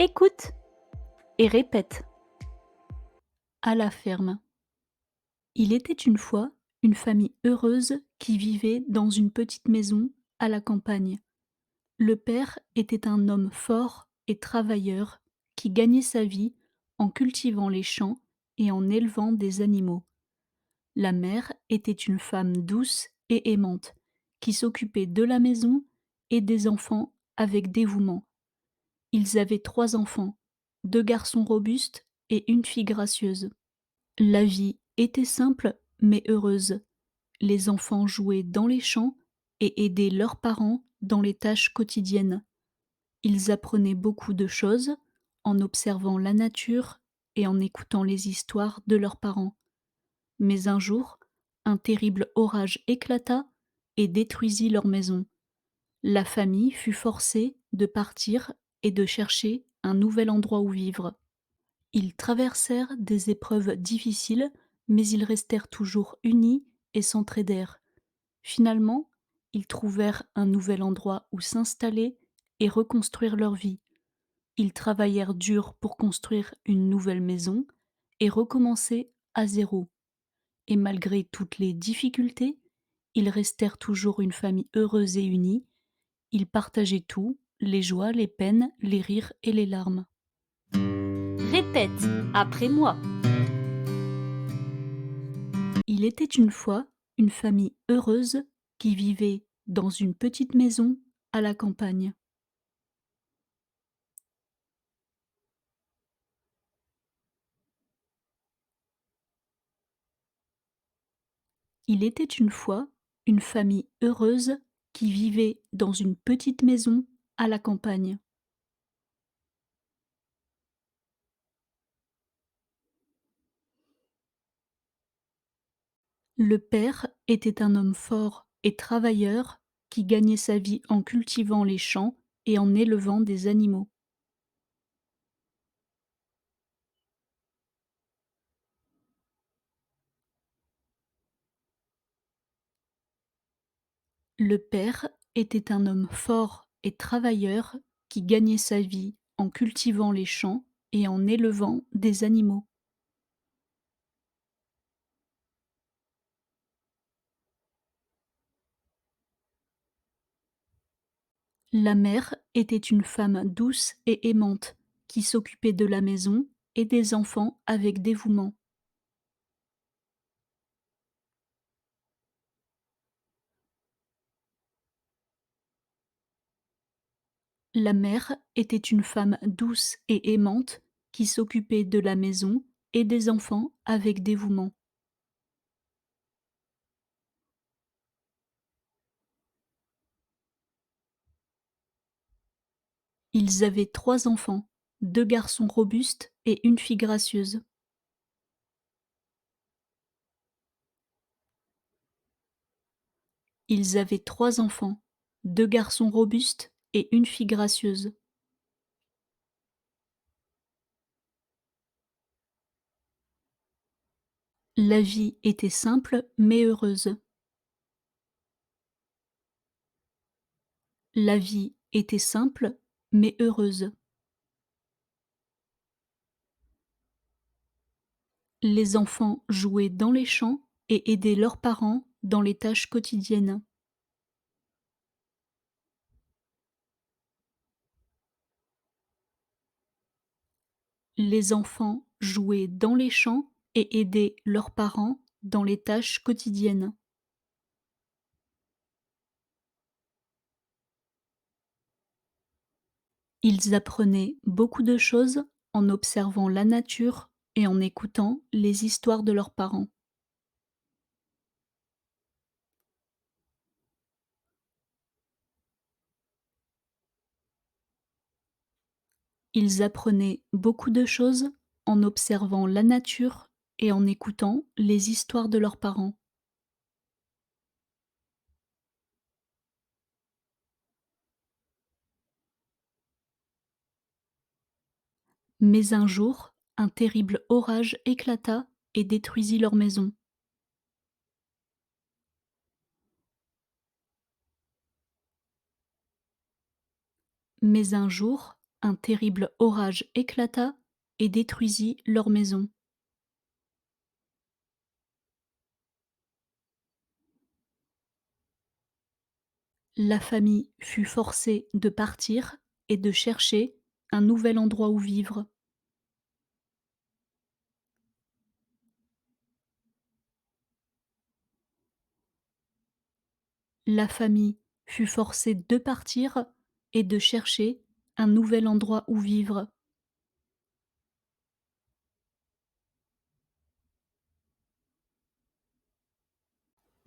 Écoute et répète. À la ferme. Il était une fois une famille heureuse qui vivait dans une petite maison à la campagne. Le père était un homme fort et travailleur qui gagnait sa vie en cultivant les champs et en élevant des animaux. La mère était une femme douce et aimante qui s'occupait de la maison et des enfants avec dévouement. Ils avaient 3 enfants, 2 garçons robustes et une fille gracieuse. La vie était simple mais heureuse. Les enfants jouaient dans les champs et aidaient leurs parents dans les tâches quotidiennes. Ils apprenaient beaucoup de choses en observant la nature et en écoutant les histoires de leurs parents. Mais un jour, un terrible orage éclata et détruisit leur maison. La famille fut forcée de partir et de chercher un nouvel endroit où vivre. Ils traversèrent des épreuves difficiles, mais ils restèrent toujours unis et s'entraidèrent. Finalement, ils trouvèrent un nouvel endroit où s'installer et reconstruire leur vie. Ils travaillèrent dur pour construire une nouvelle maison et recommencer à zéro. Et malgré toutes les difficultés, ils restèrent toujours une famille heureuse et unie. Ils partageaient tout, les joies, les peines, les rires et les larmes. Répète après moi. Il était une fois une famille heureuse qui vivait dans une petite maison à la campagne. Il était une fois une famille heureuse qui vivait dans une petite maison à la campagne. Le père était un homme fort et travailleur qui gagnait sa vie en cultivant les champs et en élevant des animaux. Le père était un homme fort et travailleur qui gagnait sa vie en cultivant les champs et en élevant des animaux. La mère était une femme douce et aimante qui s'occupait de la maison et des enfants avec dévouement. La mère était une femme douce et aimante qui s'occupait de la maison et des enfants avec dévouement. Ils avaient 3 enfants, 2 garçons robustes et une fille gracieuse. Ils avaient 3 enfants, 2 garçons robustes et une fille gracieuse. La vie était simple mais heureuse. La vie était simple mais heureuse. Les enfants jouaient dans les champs et aidaient leurs parents dans les tâches quotidiennes. Les enfants jouaient dans les champs et aidaient leurs parents dans les tâches quotidiennes. Ils apprenaient beaucoup de choses en observant la nature et en écoutant les histoires de leurs parents. Ils apprenaient beaucoup de choses en observant la nature et en écoutant les histoires de leurs parents. Mais un jour, un terrible orage éclata et détruisit leur maison. Mais un jour, Un terrible orage éclata et détruisit leur maison. La famille fut forcée de partir et de chercher un nouvel endroit où vivre. La famille fut forcée de partir et de chercher un nouvel endroit où vivre.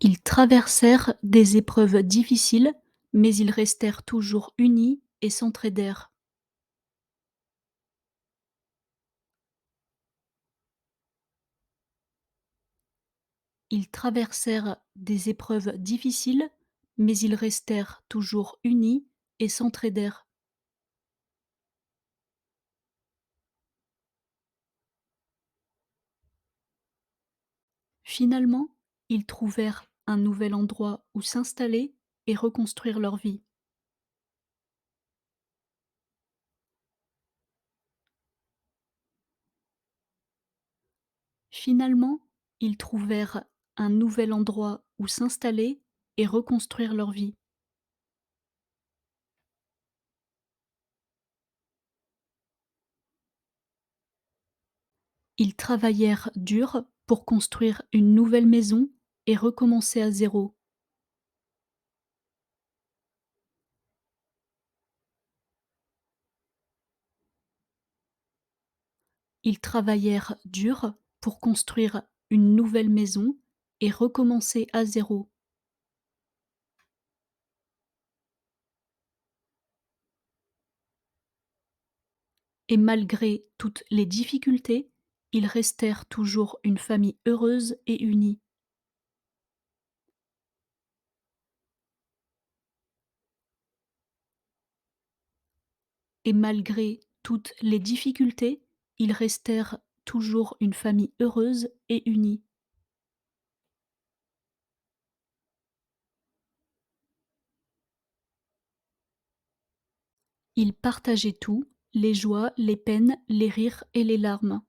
Ils traversèrent des épreuves difficiles, mais ils restèrent toujours unis et s'entraidèrent. Ils traversèrent des épreuves difficiles, mais ils restèrent toujours unis et s'entraidèrent. Finalement, ils trouvèrent un nouvel endroit où s'installer et reconstruire leur vie. Finalement, ils trouvèrent un nouvel endroit où s'installer et reconstruire leur vie. Ils travaillèrent dur pour construire une nouvelle maison et recommencer à zéro. Ils travaillèrent dur pour construire une nouvelle maison et recommencer à zéro. Et malgré toutes les difficultés, ils restèrent toujours une famille heureuse et unie. Et malgré toutes les difficultés, ils restèrent toujours une famille heureuse et unie. Ils partageaient tout, les joies, les peines, les rires et les larmes.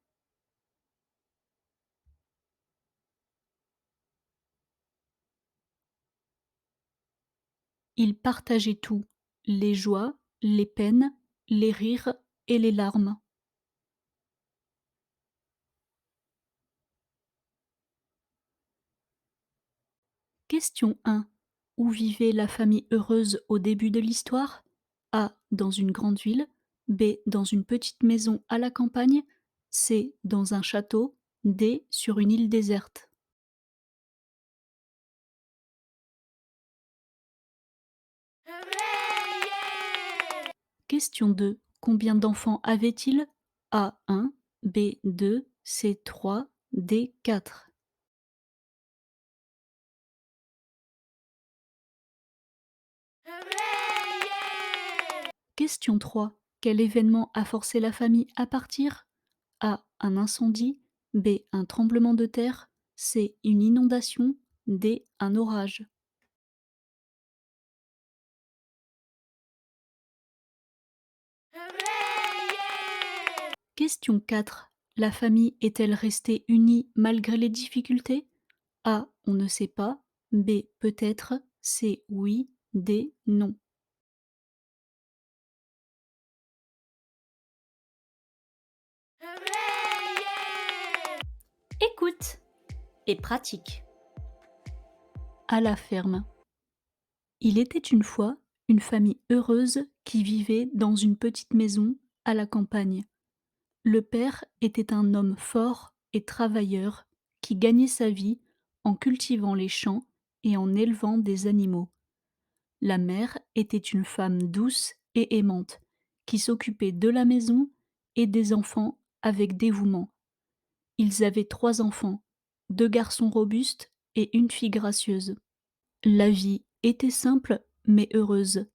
Ils partageaient tout, les joies, les peines, les rires et les larmes. Question 1. Où vivait la famille heureuse au début de l'histoire? A. Dans une grande ville. B. Dans une petite maison à la campagne. C. Dans un château. D. Sur une île déserte. Question 2. Combien d'enfants avait-il? A. 1. B. 2. C. 3. D. 4. Question 3. Quel événement a forcé la famille à partir? A. Un incendie. B. Un tremblement de terre. C. Une inondation. D. Un orage. Question 4. La famille est-elle restée unie malgré les difficultés? A. On ne sait pas. B. Peut-être. C. Oui. D. Non. Écoute et pratique. À la ferme. Il était une fois une famille heureuse qui vivait dans une petite maison à la campagne. Le père était un homme fort et travailleur qui gagnait sa vie en cultivant les champs et en élevant des animaux. La mère était une femme douce et aimante qui s'occupait de la maison et des enfants avec dévouement. Ils avaient 3 enfants, 2 garçons robustes et une fille gracieuse. La vie était simple mais heureuse.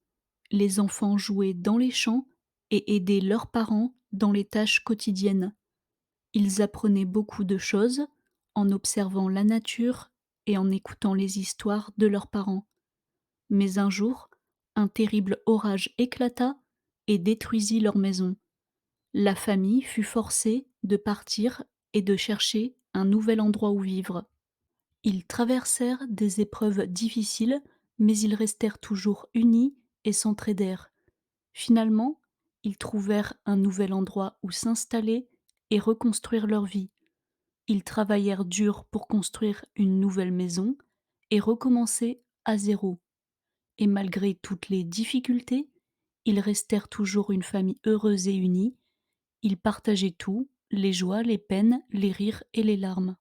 Les enfants jouaient dans les champs et aidaient leurs parents dans les tâches quotidiennes. Ils apprenaient beaucoup de choses en observant la nature et en écoutant les histoires de leurs parents. Mais un jour, un terrible orage éclata et détruisit leur maison. La famille fut forcée de partir et de chercher un nouvel endroit où vivre. Ils traversèrent des épreuves difficiles, mais ils restèrent toujours unis et s'entraidèrent. Finalement, ils trouvèrent un nouvel endroit où s'installer et reconstruire leur vie. Ils travaillèrent dur pour construire une nouvelle maison et recommencer à zéro. Et malgré toutes les difficultés, ils restèrent toujours une famille heureuse et unie. Ils partageaient tout, les joies, les peines, les rires et les larmes.